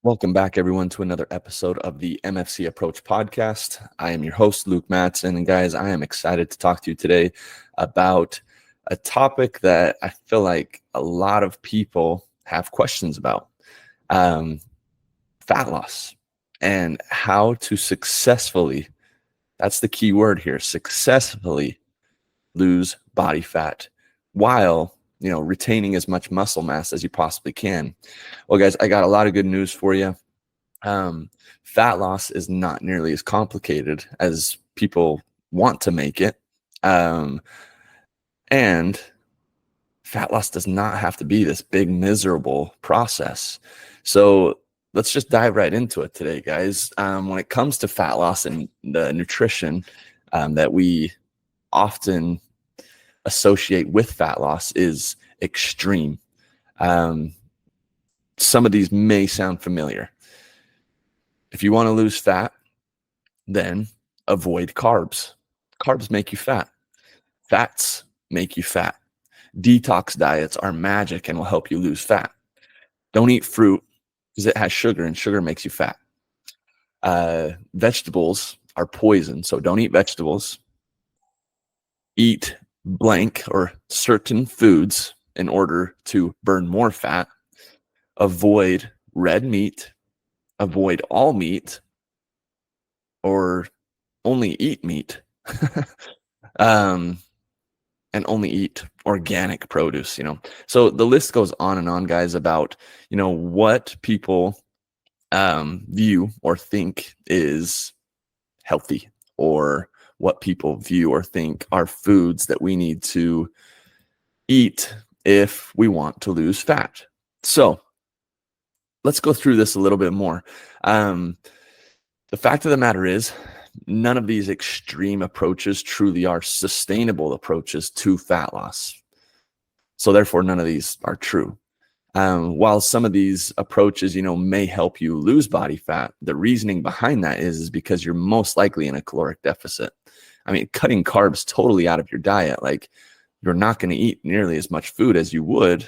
Welcome back, everyone, to another episode of the MFC Approach podcast. I am your host, Luke Mattson. And guys, I am excited to talk to you today about a topic that I feel like a lot of people have questions about fat loss and how to successfully, that's the key word here, successfully lose body fat while retaining as much muscle mass as you possibly can. Well, guys, I got a lot of good news for you. Fat loss is not nearly as complicated as people want to make it. And fat loss does not have to be this big, miserable process. So let's just dive right into it today, guys. When it comes to fat loss and the nutrition that we often associate with fat loss is extreme. Some of these may sound familiar. If you want to lose fat, then avoid carbs. Carbs make you fat. Fats make you fat. Detox diets are magic and will help you lose fat. Don't eat fruit because it has sugar and sugar makes you fat. Vegetables are poison, so don't eat vegetables. Eat blank or certain foods in order to burn more fat. Avoid red meat. Avoid all meat, or only eat meat. And only eat organic produce, So the list goes on and on, guys, about, what people view or think is healthy, or what people view or think are foods that we need to eat if we want to lose fat. So let's go through this a little bit more. The fact of the matter is, none of these extreme approaches truly are sustainable approaches to fat loss. So therefore, none of these are true. While some of these approaches, may help you lose body fat, the reasoning behind that is because you're most likely in a caloric deficit. I mean, cutting carbs totally out of your diet, like you're not going to eat nearly as much food as you would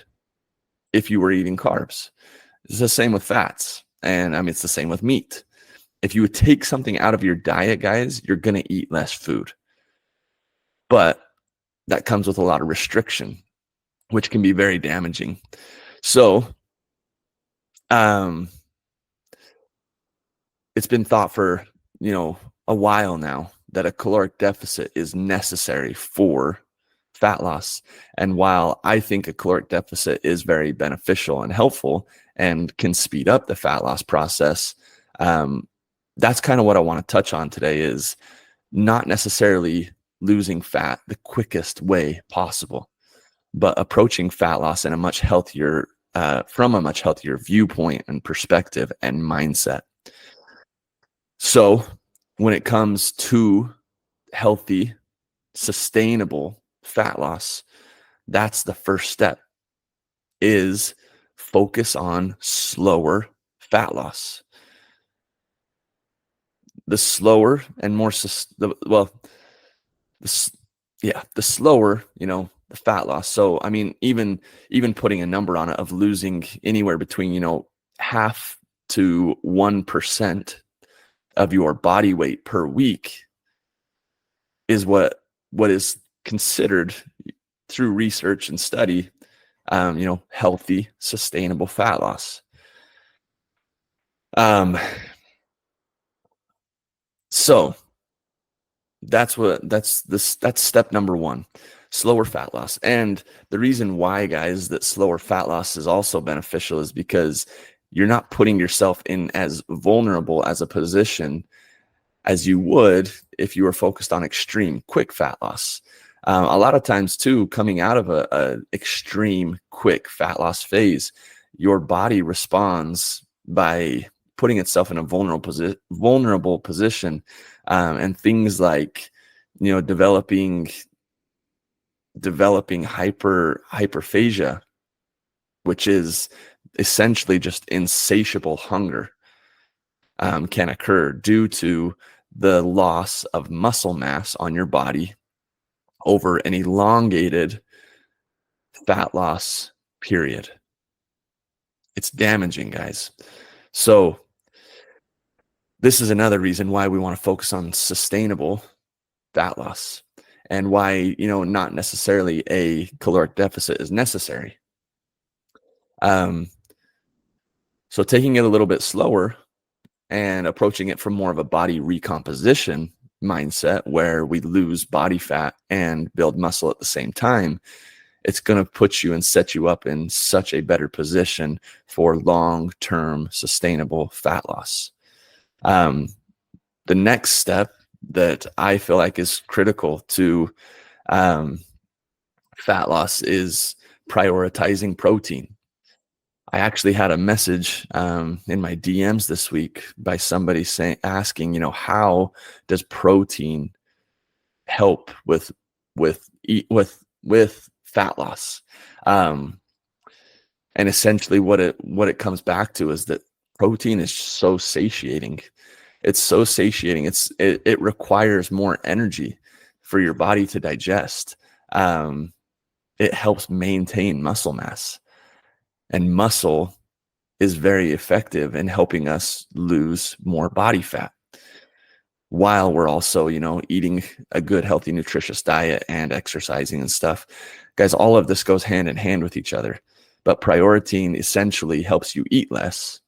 if you were eating carbs. It's the same with fats. And I mean, it's the same with meat. If you would take something out of your diet, guys, you're going to eat less food. But that comes with a lot of restriction, which can be very damaging. So it's been thought for, a while now that a caloric deficit is necessary for fat loss. And while I think a caloric deficit is very beneficial and helpful and can speed up the fat loss process, that's kind of what I want to touch on today, is not necessarily losing fat the quickest way possible, but approaching fat loss in a much healthier, from a much healthier viewpoint and perspective and mindset. So when it comes to healthy, sustainable fat loss, that's the first step, is focus on slower fat loss. The slower and more, the slower, the fat loss. So, I mean, even putting a number on it of losing anywhere between, half to 1% of your body weight per week is what is considered through research and study, healthy, sustainable fat loss. So that's step number one, slower fat loss. And the reason why, guys, that slower fat loss is also beneficial is because you're not putting yourself in as vulnerable as a position as you would if you were focused on extreme quick fat loss. A lot of times too, coming out of a extreme quick fat loss phase, your body responds by putting itself in a vulnerable position, and things like, developing hyperphagia, which is essentially just insatiable hunger, can occur due to the loss of muscle mass on your body over an elongated fat loss period. It's damaging, guys. So this is another reason why we want to focus on sustainable fat loss, and why, not necessarily a caloric deficit is necessary. Um, so taking it a little bit slower and approaching it from more of a body recomposition mindset, where we lose body fat and build muscle at the same time, it's going to put you and set you up in such a better position for long-term sustainable fat loss. The next step that I feel like is critical to fat loss is prioritizing protein. I actually had a message in my DMs this week by somebody asking, how does protein help with fat loss? And essentially, what it comes back to is that protein is so satiating. It's so satiating. It requires more energy for your body to digest. It helps maintain muscle mass. And muscle is very effective in helping us lose more body fat, while we're also, eating a good, healthy, nutritious diet and exercising and stuff. Guys, all of this goes hand in hand with each other. But protein essentially helps you eat less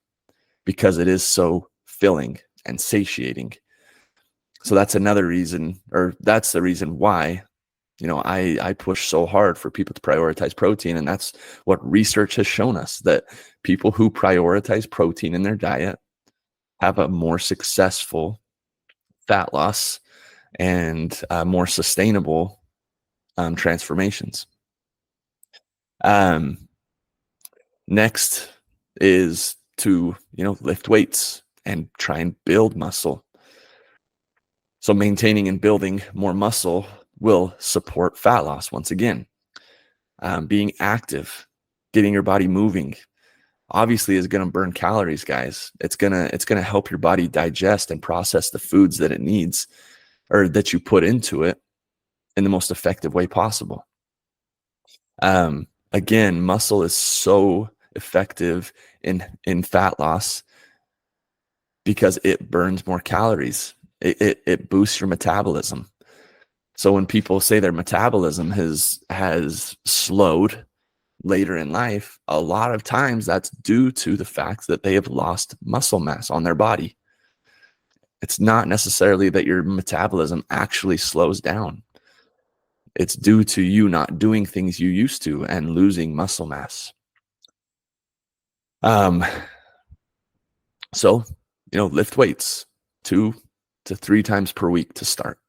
because it is so filling and satiating. So that's another reason, or that's the reason why I push so hard for people to prioritize protein. And that's what research has shown us, that people who prioritize protein in their diet have a more successful fat loss and more sustainable transformations. Next is to, lift weights and try and build muscle. So maintaining and building more muscle will support fat loss once again. Being active, getting your body moving, obviously is going to burn calories, guys. It's gonna help your body digest and process the foods that it needs, or that you put into it, in the most effective way possible. Again, muscle is so effective in fat loss because it burns more calories. It boosts your metabolism. So when people say their metabolism has slowed later in life, a lot of times that's due to the fact that they have lost muscle mass on their body. It's not necessarily that your metabolism actually slows down. It's due to you not doing things you used to and losing muscle mass. So, lift weights 2 to 3 times per week to start.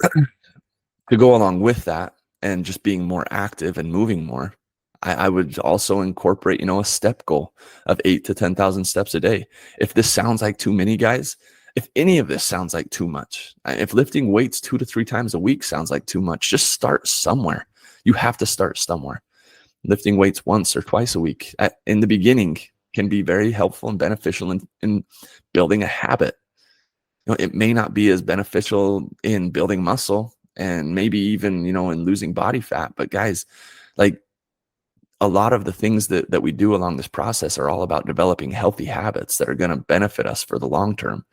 To go along with that, and just being more active and moving more, I would also incorporate, a step goal of 8 to 10,000 steps a day. If this sounds like too many, guys, if any of this sounds like too much, if lifting weights 2 to 3 times a week sounds like too much, just start somewhere. You have to start somewhere. Lifting weights once or twice a week in the beginning can be very helpful and beneficial in building a habit. It may not be as beneficial in building muscle, and maybe even, in losing body fat. But guys, like, a lot of the things that we do along this process are all about developing healthy habits that are going to benefit us for the long term,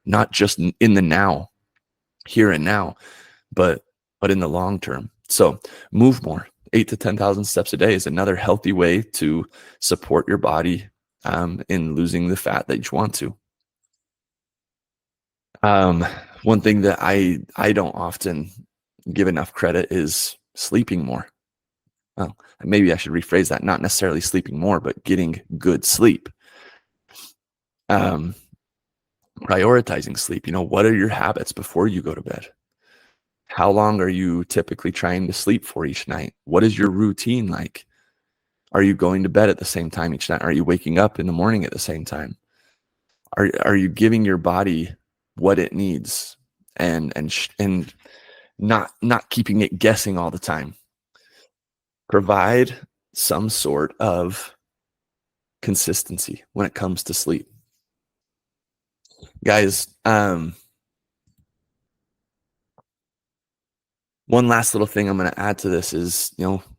not just in the now, here and now, but in the long term. So move more. 8 to 10,000 steps a day is another healthy way to support your body in losing the fat that you want to. One thing that I don't often give enough credit is sleeping more. Well, maybe I should rephrase that. Not necessarily sleeping more, but getting good sleep. Prioritizing sleep. What are your habits before you go to bed? How long are you typically trying to sleep for each night? What is your routine like? Are you going to bed at the same time each night? Are you waking up in the morning at the same time? Are you giving your body what it needs, and not keeping it guessing all the time? Provide some sort of consistency when it comes to sleep. Guys, one last little thing I'm going to add to this is,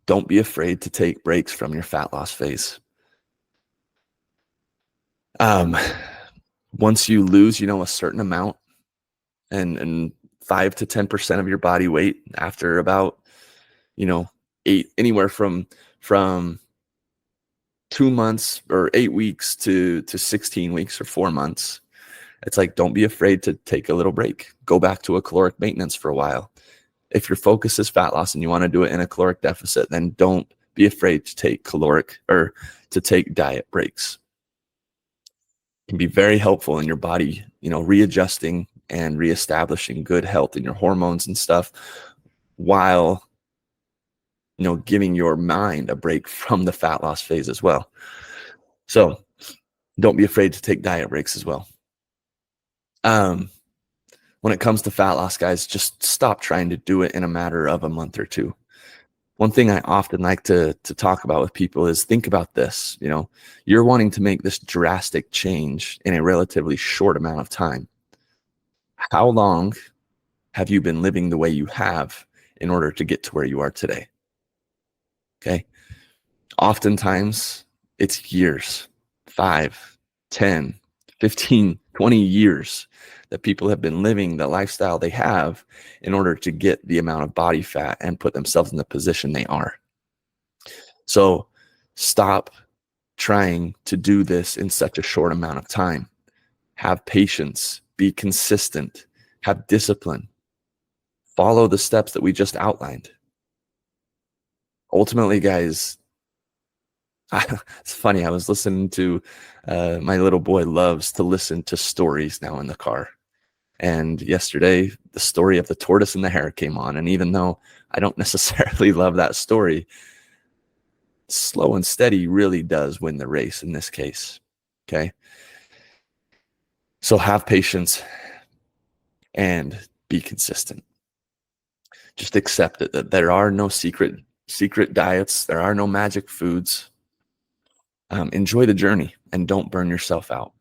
don't be afraid to take breaks from your fat loss phase. Um, once you lose, a certain amount and 5 to 10% of your body weight after about, anywhere from 2 months or 8 weeks to 16 weeks or 4 months. It's like, don't be afraid to take a little break. Go back to a caloric maintenance for a while. If your focus is fat loss and you want to do it in a caloric deficit, then don't be afraid to take caloric or to take diet breaks. It can be very helpful in your body, readjusting and reestablishing good health in your hormones and stuff, while giving your mind a break from the fat loss phase as well. So don't be afraid to take diet breaks as well. When it comes to fat loss, guys, just stop trying to do it in a matter of a month or two. One thing I often like to talk about with people is, think about this. You're wanting to make this drastic change in a relatively short amount of time. How long have you been living the way you have in order to get to where you are today? Okay. Oftentimes it's years, 5, 10, 15, 20 years that people have been living the lifestyle they have in order to get the amount of body fat and put themselves in the position they are. So stop trying to do this in such a short amount of time. Have patience, be consistent, have discipline, follow the steps that we just outlined. Ultimately, guys, it's funny. I was listening to, my little boy loves to listen to stories now in the car. And yesterday, the story of the tortoise and the hare came on. And even though I don't necessarily love that story, slow and steady really does win the race in this case. Okay. So have patience and be consistent. Just accept it, that there are no secret diets. There are no magic foods. Enjoy the journey and don't burn yourself out.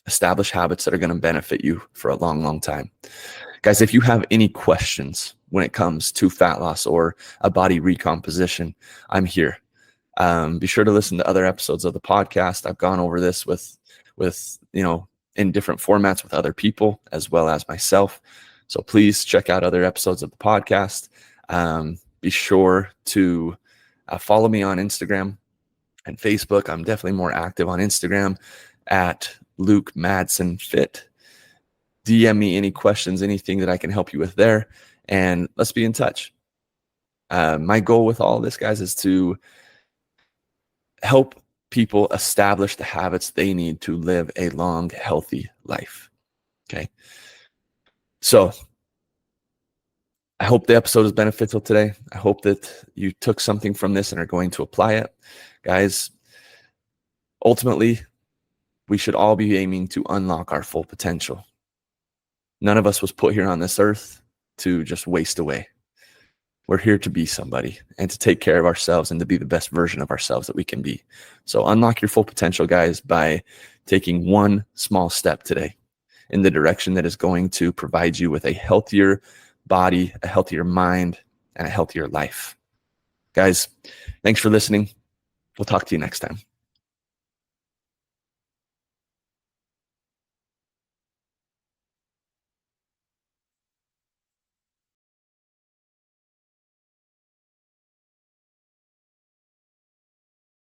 Establish habits that are going to benefit you for a long, long time. Guys, if you have any questions when it comes to fat loss or a body recomposition, I'm here. Be sure to listen to other episodes of the podcast. I've gone over this with in different formats with other people as well as myself. So please check out other episodes of the podcast. Be sure to follow me on Instagram and Facebook. I'm definitely more active on Instagram at Luke Madsen Fit. DM me any questions, anything that I can help you with there, and let's be in touch. My goal with all of this, guys, is to help people establish the habits they need to live a long, healthy life. Okay. So I hope the episode is beneficial today. I hope that you took something from this and are going to apply it. Guys, ultimately, we should all be aiming to unlock our full potential. None of us was put here on this earth to just waste away. We're here to be somebody and to take care of ourselves and to be the best version of ourselves that we can be. So unlock your full potential, guys, by taking one small step today in the direction that is going to provide you with a healthier body, a healthier mind, and a healthier life. Guys, thanks for listening. We'll talk to you next time.